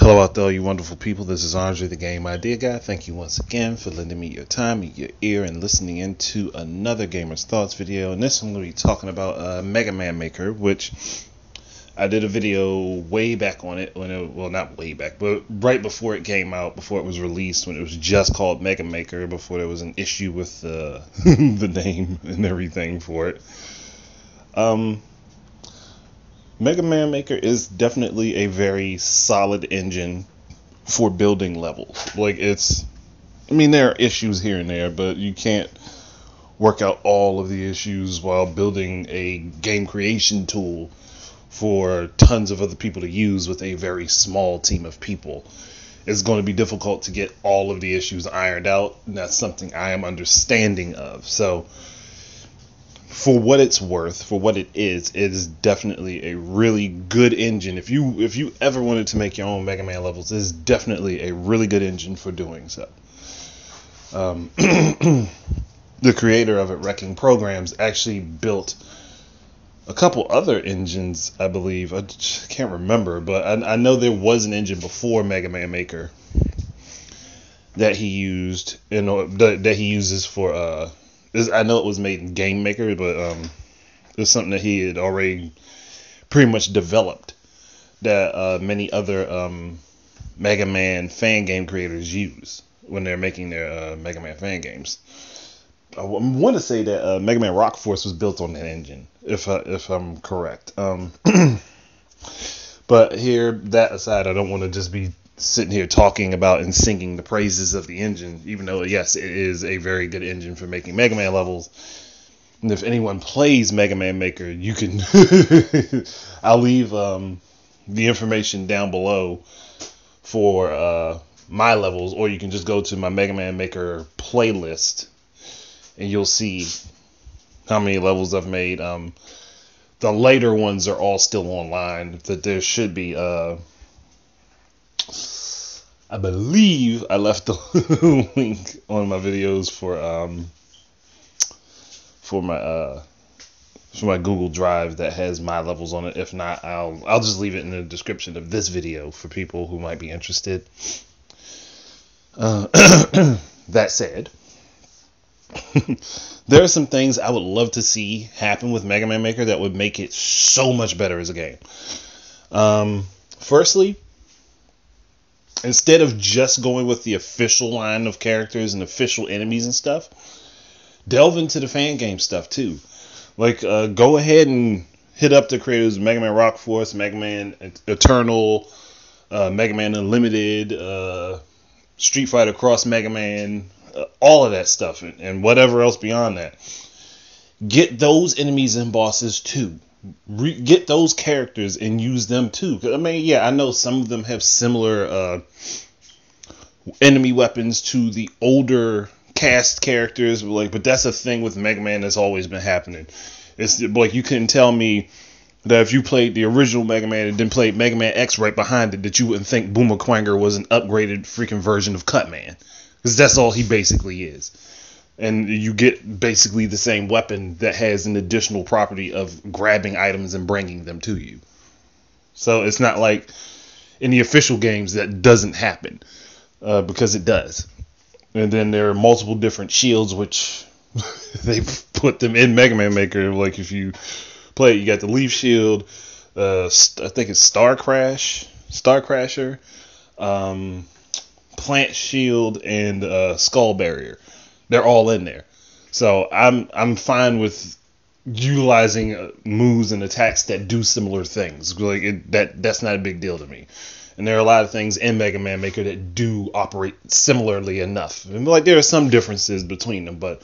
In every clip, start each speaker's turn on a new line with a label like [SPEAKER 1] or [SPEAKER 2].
[SPEAKER 1] Hello out there, all you wonderful people. This is Andre, the Game Idea Guy. Thank you once again for lending me your time, your ear, and listening into another Gamer's Thoughts video. And this I'm going to be talking about MegaMan Maker, which I did a video way back on it, well, not way back, but right before it came out, before it was released, when it was just called Mega Maker, before there was an issue with the name and everything for it. MegaMan Maker is definitely a very solid engine for building levels. Like, there are issues here and there, but you can't work out all of the issues while building a game creation tool for tons of other people to use with a very small team of people. It's going to be difficult to get all of the issues ironed out, and that's something I am understanding of. So, for what it's worth, for what it is definitely a really good engine. If you ever wanted to make your own Mega Man levels, it's definitely a really good engine for doing so. The creator of it, Wrecking Programs, actually built a couple other engines, I believe. I can't remember, but I know there was an engine before Mega Man Maker that he used, that he uses for I know it was made in Game Maker, but it's something that he had already pretty much developed that many other Mega Man fan game creators use when they're making their Mega Man fan games. I want to say that Mega Man Rock Force was built on that engine, if I'm correct. But here, that aside, I don't want to just be sitting here talking about and singing the praises of the engine, even though, yes, it is a very good engine for making Mega Man levels. And if anyone plays Mega Man Maker, you can I'll leave the information down below for my levels, or you can just go to my Mega Man Maker playlist and you'll see how many levels I've made. The later ones are all still online. That there should be I believe I left the link on my videos for my Google Drive that has my levels on it. If not, I'll just leave it in the description of this video for people who might be interested. That said, there are some things I would love to see happen with Mega Man Maker that would make it so much better as a game. Firstly, instead of just going with the official line of characters and official enemies and stuff, delve into the fan game stuff too. Like, go ahead and hit up the creators of Mega Man Rock Force, Mega Man Eternal, Mega Man Unlimited, Street Fighter Cross Mega Man, all of that stuff, and whatever else beyond that. Get those enemies and bosses too. Get those characters and use them too. I know some of them have similar enemy weapons to the older cast characters, but that's a thing with Mega Man that's always been happening. It's like, you couldn't tell me that if you played the original Mega Man and then played Mega Man X right behind it, that you wouldn't think Boomer Quanger was an upgraded freaking version of Cutman, because that's all he basically is. And you get basically the same weapon that has an additional property of grabbing items and bringing them to you. So it's not like in the official games that doesn't happen, because it does. And then there are multiple different shields, which they put them in Mega Man Maker. Like, if you play it, you got the Leaf Shield, I think it's Star Crasher, Plant Shield, and Skull Barrier. They're all in there. So I'm fine with utilizing moves and attacks that do similar things. Like, that's not a big deal to me. And there are a lot of things in Mega Man Maker that do operate similarly enough. And like, there are some differences between them, but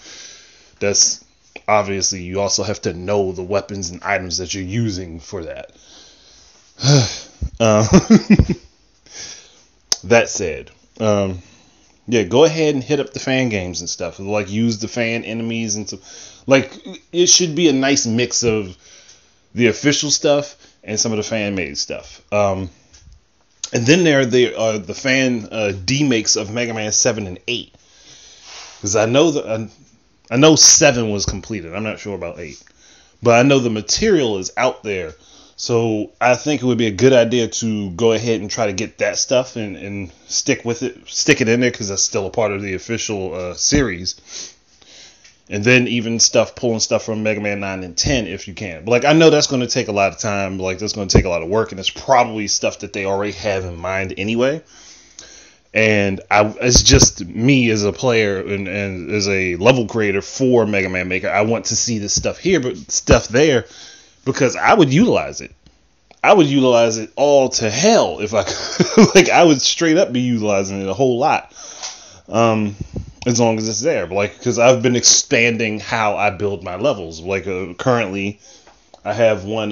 [SPEAKER 1] that's obviously, you also have to know the weapons and items that you're using for that. That said, go ahead and hit up the fan games and stuff. Like, use the fan enemies and like, it should be a nice mix of the official stuff and some of the fan made stuff. And then there are the fan demakes of Mega Man 7 and 8. Because I know 7 was completed. I'm not sure about 8. But I know the material is out there So I think it would be a good idea to go ahead and try to get that stuff and stick with it, stick it in there, because that's still a part of the official series. And then even pulling stuff from Mega Man 9 and 10 if you can. But like, I know that's going to take a lot of time. Like, that's going to take a lot of work, and it's probably stuff that they already have in mind anyway. And it's just me as a player and as a level creator for Mega Man Maker. I want to see this stuff here, but stuff there, because I would utilize it. I would utilize it all to hell if I could. Like, I would straight up be utilizing it a whole lot. As long as it's there. Like, because I've been expanding how I build my levels. Like, currently, I have one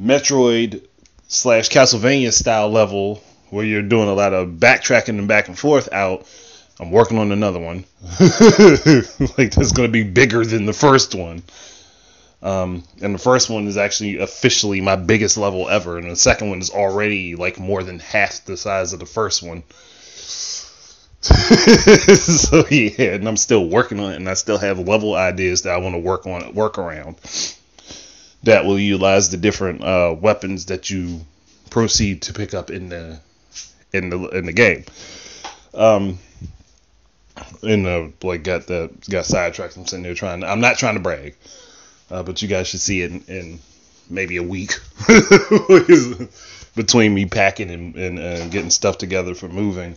[SPEAKER 1] Metroid / Castlevania style level where you're doing a lot of backtracking and back and forth out. I'm working on another one. Like, that's going to be bigger than the first one. And the first one is actually officially my biggest level ever. And the second one is already like more than half the size of the first one. So yeah, and I'm still working on it, and I still have level ideas that I want to work around that will utilize the different weapons that you proceed to pick up in the game. Like got sidetracked. I'm sitting there I'm not trying to brag, but you guys should see it in maybe a week between me packing and getting stuff together for moving.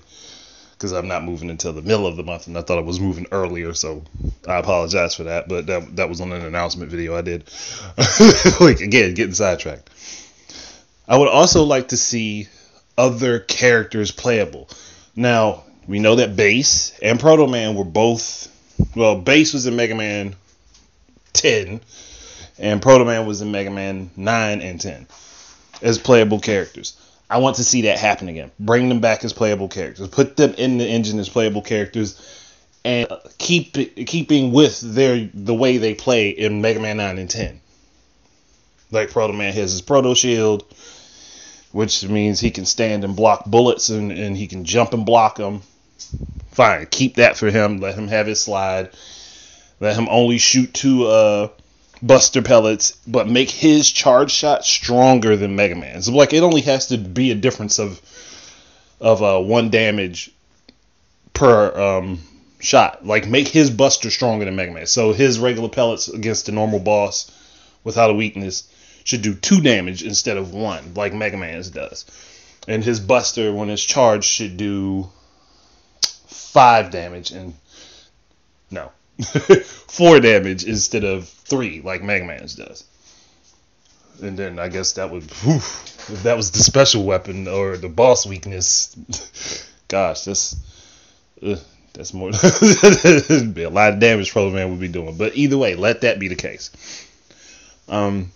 [SPEAKER 1] Because I'm not moving until the middle of the month, and I thought I was moving earlier, so I apologize for that. But that was on an announcement video I did. Like, again, getting sidetracked. I would also like to see other characters playable. Now, we know that Bass and Proto Man were both... Well, Bass was in Mega Man 10, and Proto Man was in Mega Man 9 and 10 as playable characters. I want to see that happen again. Bring them back as playable characters. Put them in the engine as playable characters, and keeping with the way they play in Mega Man 9 and 10. Like, Proto Man has his Proto Shield, which means he can stand and block bullets, and he can jump and block them. Fine, keep that for him. Let him have his slide. Let him only shoot 2 Buster pellets, but make his charge shot stronger than Mega Man. So, like, it only has to be a difference of 1 damage per shot. Like, make his Buster stronger than Mega Man. So his regular pellets against the normal boss without a weakness should do 2 damage instead of 1, like Mega Man's does. And his Buster, when it's charged, should do 5 damage and... No. 4 damage instead of 3 like Mega Man's does. And then I guess that would, if that was the special weapon or the boss weakness, gosh, that's more, that'd be a lot of damage Proto Man would be doing. But either way, let that be the case. And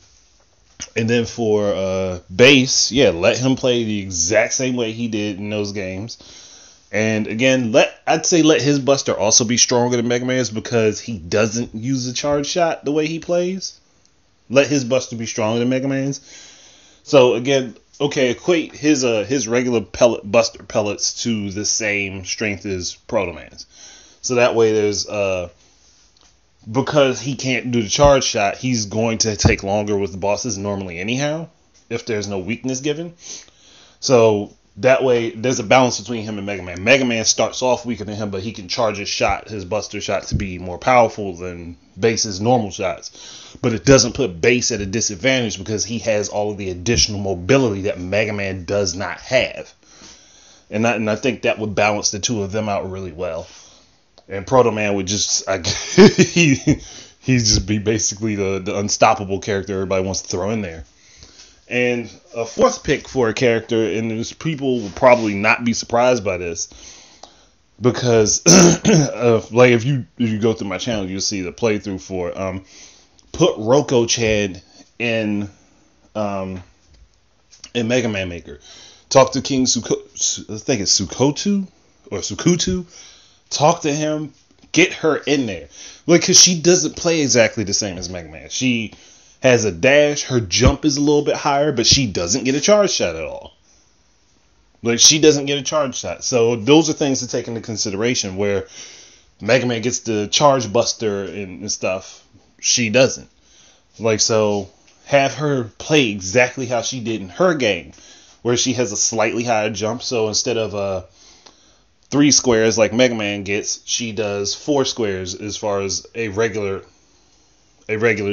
[SPEAKER 1] then for Bass, yeah, let him play the exact same way he did in those games. And again, I'd say let his Buster also be stronger than Mega Man's, because he doesn't use a charge shot the way he plays. Let his Buster be stronger than Mega Man's. So again, okay, equate his regular Buster pellets to the same strength as Proto Man's. So that way there's because he can't do the charge shot, he's going to take longer with the bosses normally anyhow, if there's no weakness given. So that way, there's a balance between him and Mega Man. Mega Man starts off weaker than him, but he can charge his Buster shot to be more powerful than Bass's normal shots. But it doesn't put Bass at a disadvantage because he has all of the additional mobility that Mega Man does not have. And I think that would balance the two of them out really well. And Proto Man would just... he'd just be basically the unstoppable character everybody wants to throw in there. And a fourth pick for a character, and people will probably not be surprised by this, because like if you go through my channel, you'll see the playthrough for put Roko-chan in Mega Man Maker. Talk to King I think it's Sukutu. Talk to him. Get her in there, like, because she doesn't play exactly the same as Mega Man. She has a dash, her jump is a little bit higher, but she doesn't get a charge shot at all. Like, she doesn't get a charge shot. So those are things to take into consideration, where Mega Man gets the charge buster and stuff. She doesn't. Like, so have her play exactly how she did in her game, where she has a slightly higher jump. So instead of 3 squares like Mega Man gets, she does 4 squares as far as a regular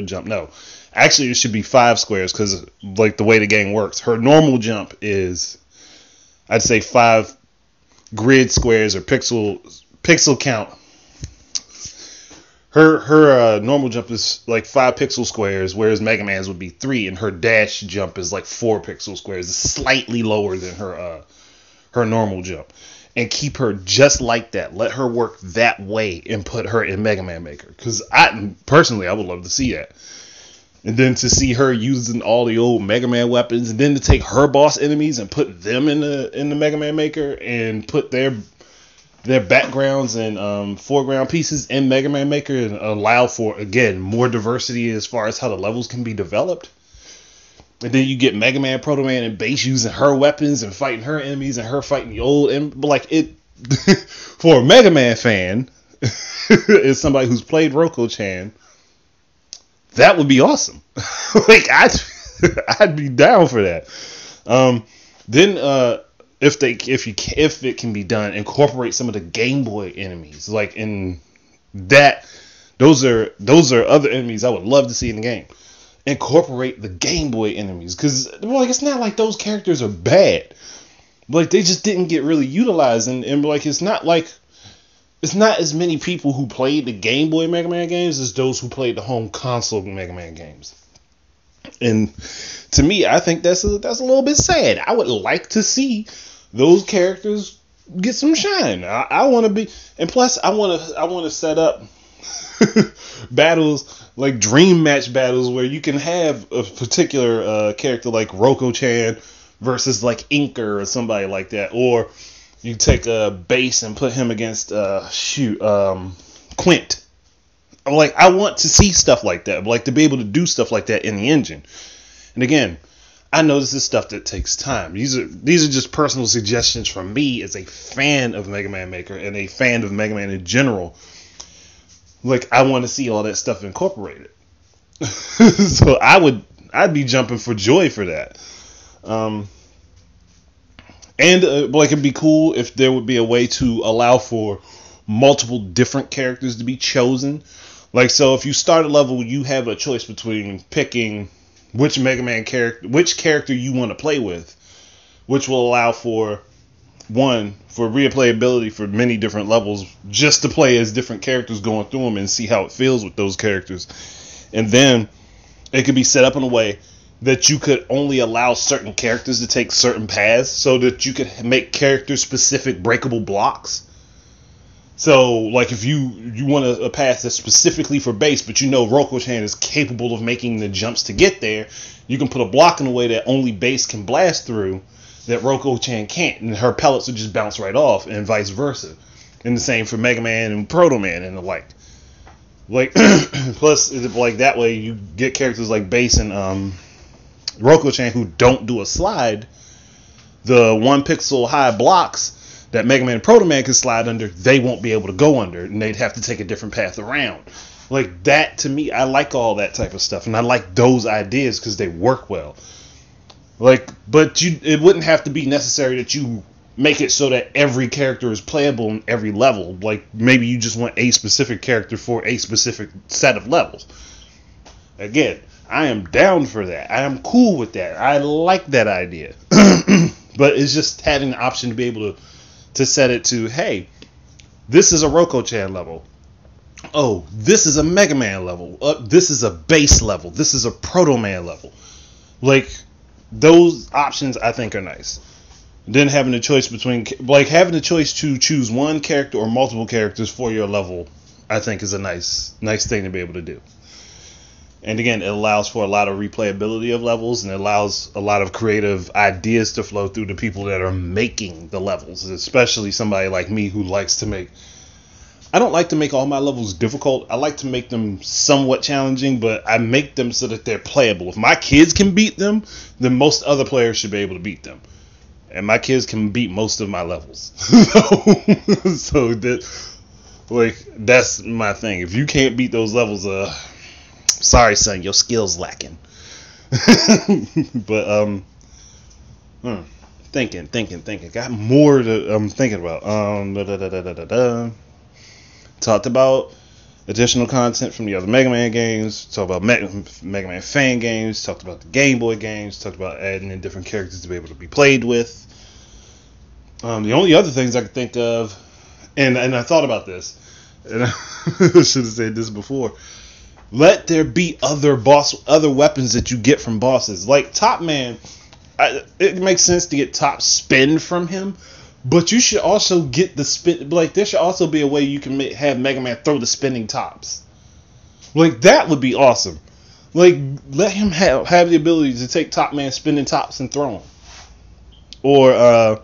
[SPEAKER 1] jump. No, actually it should be 5 squares, because like the way the game works, her normal jump is, I'd say, 5 grid squares or pixel count. Her normal jump is like 5 pixel squares, whereas Mega Man's would be 3, and her dash jump is like 4 pixel squares. It's slightly lower than her normal jump. And keep her just like that. Let her work that way and put her in Mega Man Maker. Because personally, I would love to see that. And then to see her using all the old Mega Man weapons, and then to take her boss enemies and put them in the Mega Man Maker, and put their backgrounds and foreground pieces in Mega Man Maker, and allow for, again, more diversity as far as how the levels can be developed. And then you get Mega Man, Proto Man, and Base using her weapons and fighting her enemies, and her fighting the old. But like it, for a Mega Man fan, as somebody who's played Roko-chan, that would be awesome. Like I'd be down for that. Then if it can be done, incorporate some of the Game Boy enemies. Like in that, those are other enemies I would love to see in the game. Incorporate the Game Boy enemies, because like it's not like those characters are bad, like they just didn't get really utilized, and like it's not as many people who played the Game Boy Mega Man games as those who played the home console Mega Man games. And to me, I think that's a little bit sad. I would like to see those characters get some shine. I want to be, and plus I want to set up battles, like dream match battles, where you can have a particular character like Roko-chan versus like Inker or somebody like that, or you take a Base and put him against Quint. I want to see stuff like that, like to be able to do stuff like that in the engine. And again, I know this is stuff that takes time. These are just personal suggestions from me as a fan of Mega Man Maker and a fan of Mega Man in general. Like, I want to see all that stuff incorporated. So I'd be jumping for joy for that. It'd be cool if there would be a way to allow for multiple different characters to be chosen. Like, so if you start a level, you have a choice between picking which Mega Man character you want to play with, which will allow for replayability for many different levels, just to play as different characters going through them and see how it feels with those characters. And then it could be set up in a way that you could only allow certain characters to take certain paths, so that you could make character-specific breakable blocks. So, like, if you want a path that's specifically for Base, but you know Roko-chan is capable of making the jumps to get there, you can put a block in a way that only Base can blast through, that Roko-chan can't, and her pellets will just bounce right off, and vice versa. And the same for Mega Man and Proto Man and the like. Like, plus, like, that way you get characters like Base and Roko-chan who don't do a slide. The 1 pixel high blocks that Mega Man and Proto Man can slide under, they won't be able to go under, and they'd have to take a different path around. Like, that, to me, I like all that type of stuff, and I like those ideas because they work well. Like, but it wouldn't have to be necessary that you make it so that every character is playable in every level. Like, maybe you just want a specific character for a specific set of levels. Again, I am down for that. I am cool with that. I like that idea. But it's just having the option to be able to set it to, hey, this is a Roko-chan level. Oh, this is a Mega Man level. This is a Base level. This is a Proto Man level. Like, those options I think are nice. Then having the choice to choose one character or multiple characters for your level, I think is a nice thing to be able to do. And again, it allows for a lot of replayability of levels, and it allows a lot of creative ideas to flow through the people that are making the levels, especially somebody like me who likes to make... I don't like to make all my levels difficult. I like to make them somewhat challenging, but I make them so that they're playable. If my kids can beat them, then most other players should be able to beat them. And my kids can beat most of my levels. So that's my thing. If you can't beat those levels, sorry son, your skills lacking. But thinking. Got more to I'm thinking about. Talked about additional content from the other Mega Man games. Talked about Mega Man fan games. Talked about the Game Boy games. Talked about adding in different characters to be able to be played with. The only other things I could think of, and I thought about this, and I should have said this before. Let there be other weapons that you get from bosses. Like Top Man, it makes sense to get top spin from him, but you should also get the spin. Like there should also be a way you can have Mega Man throw the spinning tops. Like that would be awesome. Like let him have the ability to take Top Man spinning tops and throw them. Or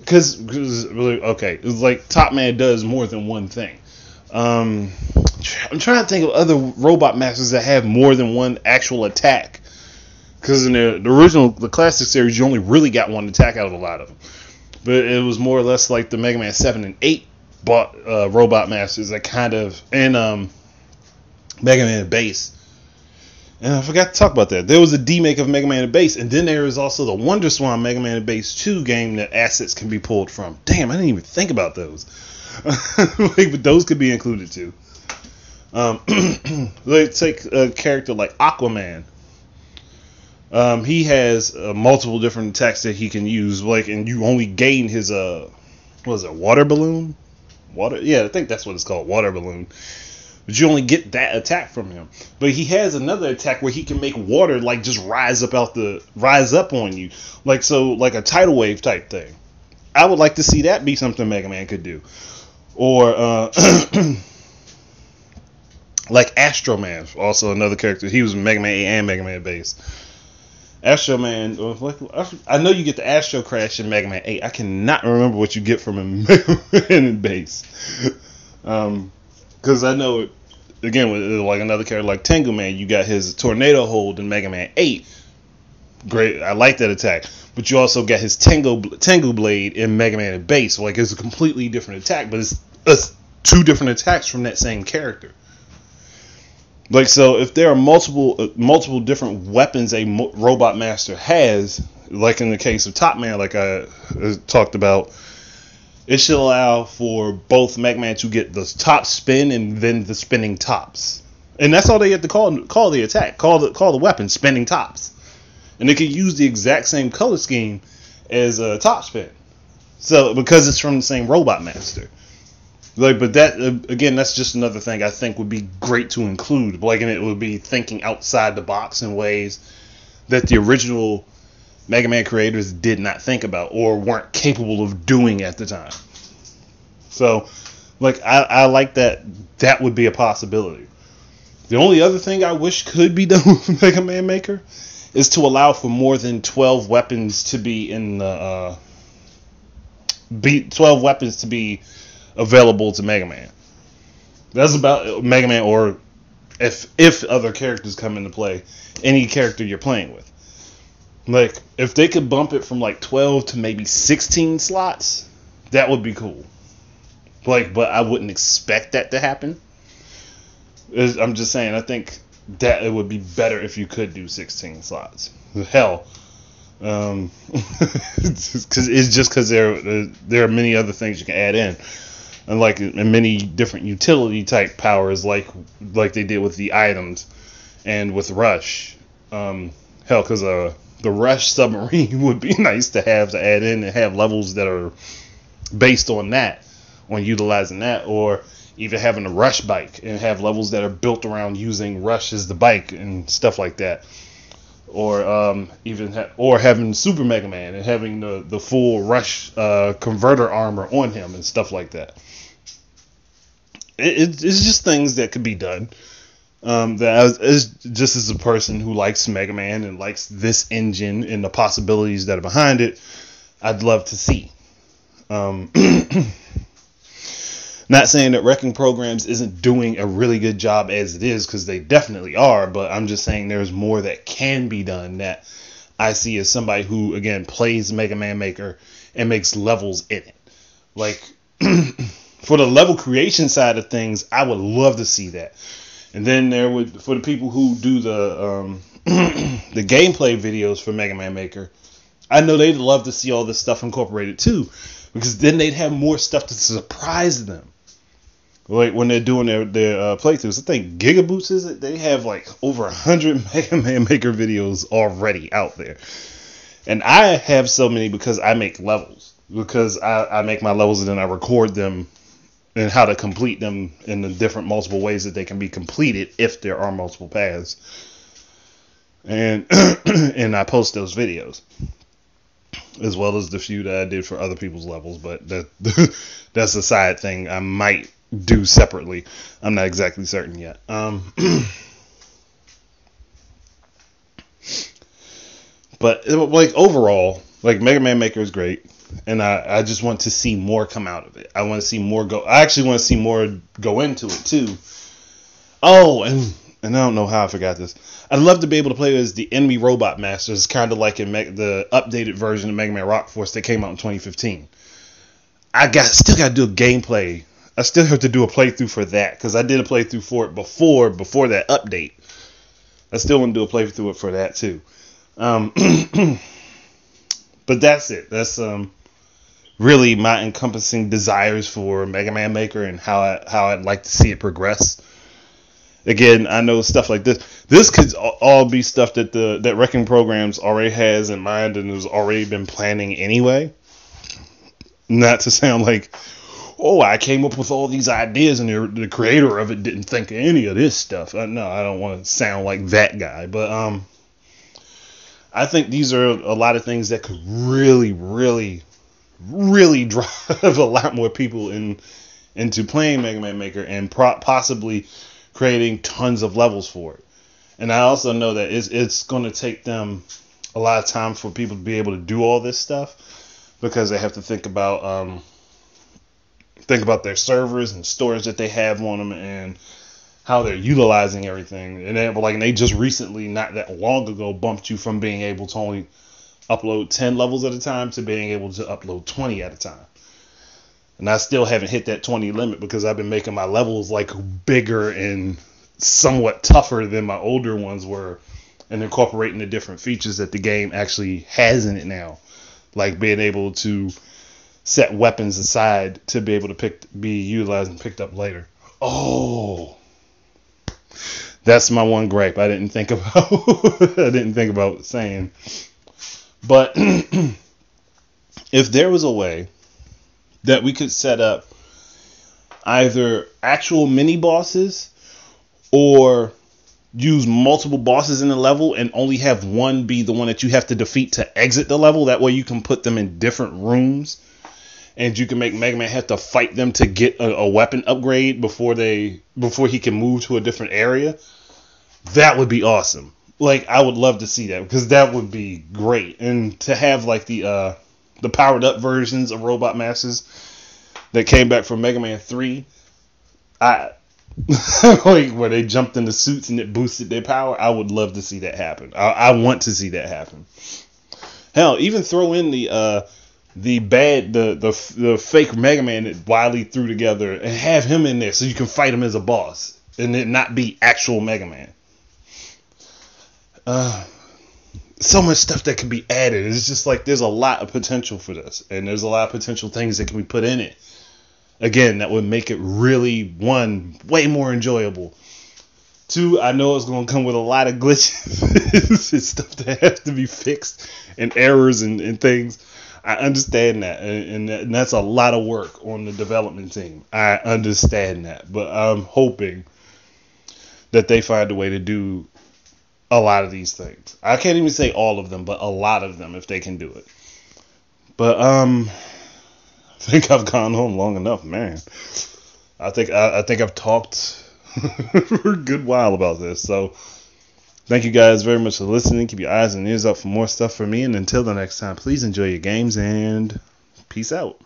[SPEAKER 1] because really okay, it's like Top Man does more than one thing. I'm trying to think of other robot masters that have more than one actual attack. Because in the classic series, you only really got one attack out of a lot of them. But it was more or less like the Mega Man 7 and 8 robot masters that kind of, and Mega Man Base. And I forgot to talk about that. There was a demake of Mega Man Base, and then there is also the Wonder Swan Mega Man Base 2 game that assets can be pulled from. Damn, I didn't even think about those. But those could be included too. Let's take a character like Aquaman. He has multiple different attacks that he can use, like, and you only gain his water balloon? Yeah, I think that's what it's called, water balloon. But you only get that attack from him. But he has another attack where he can make water like just rise up on you, like a tidal wave type thing. I would like to see that be something Mega Man could do, or like Astro Man, also another character. He was in Mega Man 8 and Mega Man Base. Astro Man, I know you get the Astro Crash in Mega Man 8. I cannot remember what you get from him in Mega Man Base. Because I know, again, with like another character like Tengu Man, you got his Tornado Hold in Mega Man 8. Great, I like that attack. But you also got his Tengu Blade in Mega Man Base. Like, it's a completely different attack, but it's two different attacks from that same character. Like, so if there are multiple different weapons a robot master has, like in the case of Top Man, like I talked about, it should allow for both Mega Man to get the top spin and then the spinning tops, and that's all they have to call the attack. Call the weapon spinning tops, and they could use the exact same color scheme as top spin. So because it's from the same robot master. Like, but that again, that's just another thing I think would be great to include. Like, and it would be thinking outside the box in ways that the original Mega Man creators did not think about or weren't capable of doing at the time. So, like, I like that. That would be a possibility. The only other thing I wish could be done with Mega Man Maker is to allow for more than 12 weapons to be in the 12 weapons to be available to Mega Man. That's about Mega Man, or if other characters come into play, any character you're playing with. Like, if they could bump it from like 12 to maybe 16 slots, that would be cool. Like, but I wouldn't expect that to happen. I'm just saying, I think that it would be better if you could do 16 slots. Hell, because there are many other things you can add in. And like in many different utility type powers, like they did with the items and with Rush. Hell, because the Rush submarine would be nice to have to add in and have levels that are based on that, on utilizing that, or even having a Rush bike and have levels that are built around using Rush as the bike and stuff like that. Or or having Super Mega Man and having the full Rush converter armor on him and stuff like that. It's just things that could be done. Just as a person who likes Mega Man and likes this engine and the possibilities that are behind it, I'd love to see. Not saying that Wrecking Programs isn't doing a really good job as it is, because they definitely are, but I'm just saying there's more that can be done that I see as somebody who, again, plays Mega Man Maker and makes levels in it. Like, for the level creation side of things, I would love to see that. And then there would, for the people who do the the gameplay videos for Mega Man Maker, I know they'd love to see all this stuff incorporated too, because then they'd have more stuff to surprise them. Like when they're doing their playthroughs, I think Gigaboots is it? They have like over 100 Mega Man Maker videos already out there, and I have so many because I make levels. Because I make my levels and then I record them and how to complete them in the different multiple ways that they can be completed if there are multiple paths. And and I post those videos as well as the few that I did for other people's levels, but that's a side thing I might do separately. I'm not exactly certain yet. But like overall, like Mega Man Maker is great. And I just want to see more come out of it. I want to see more go. I actually want to see more go into it too. Oh, and I don't know how I forgot this. I'd love to be able to play as the enemy robot masters, kind of like in the updated version of Mega Man Rock Force that came out in 2015. Still got to do a gameplay. I still have to do a playthrough for that because I did a playthrough for it before that update. I still want to do a playthrough for that too. But that's it. That's really my encompassing desires for Mega Man Maker and how I'd like to see it progress. Again, I know stuff like this. This could all be stuff that Wrecking Programs already has in mind and has already been planning anyway. Not to sound like, oh, I came up with all these ideas and the creator of it didn't think of any of this stuff. No, I don't want to sound like that guy. But I think these are a lot of things that could really, really, really drive a lot more people into playing Mega Man Maker and possibly creating tons of levels for it. And I also know that it's going to take them a lot of time for people to be able to do all this stuff because they have to think about their servers and storage that they have on them and how they're utilizing everything. And they just recently, not that long ago, bumped you from being able to only upload 10 levels at a time to being able to upload 20 at a time. And I still haven't hit that 20 limit because I've been making my levels like bigger and somewhat tougher than my older ones were, and incorporating the different features that the game actually has in it now, like being able to set weapons aside to be able to be utilized and picked up later. Oh, that's my one gripe I didn't think about saying. But if there was a way that we could set up either actual mini bosses or use multiple bosses in the level and only have one be the one that you have to defeat to exit the level, that way you can put them in different rooms and you can make Mega Man have to fight them to get a weapon upgrade before he can move to a different area, that would be awesome. Like, I would love to see that because that would be great. And to have like the powered up versions of Robot Masters that came back from Mega Man 3, like where they jumped into suits and it boosted their power, I would love to see that happen. I want to see that happen. Hell, even throw in the fake Mega Man that Wily threw together and have him in there so you can fight him as a boss and it not be actual Mega Man. So much stuff that can be added. It's just like there's a lot of potential for this, and there's a lot of potential things that can be put in it. Again, that would make it really, one, way more enjoyable. Two, I know it's going to come with a lot of glitches and stuff that have to be fixed and errors and things. I understand that, and that's a lot of work on the development team. I understand that, but I'm hoping that they find a way to do a lot of these things. I can't even say all of them, but a lot of them if they can do it. But I think I've gone on long enough, man. I think I've talked for a good while about this. So thank you guys very much for listening. Keep your eyes and ears out for more stuff from me. And until the next time, please enjoy your games and peace out.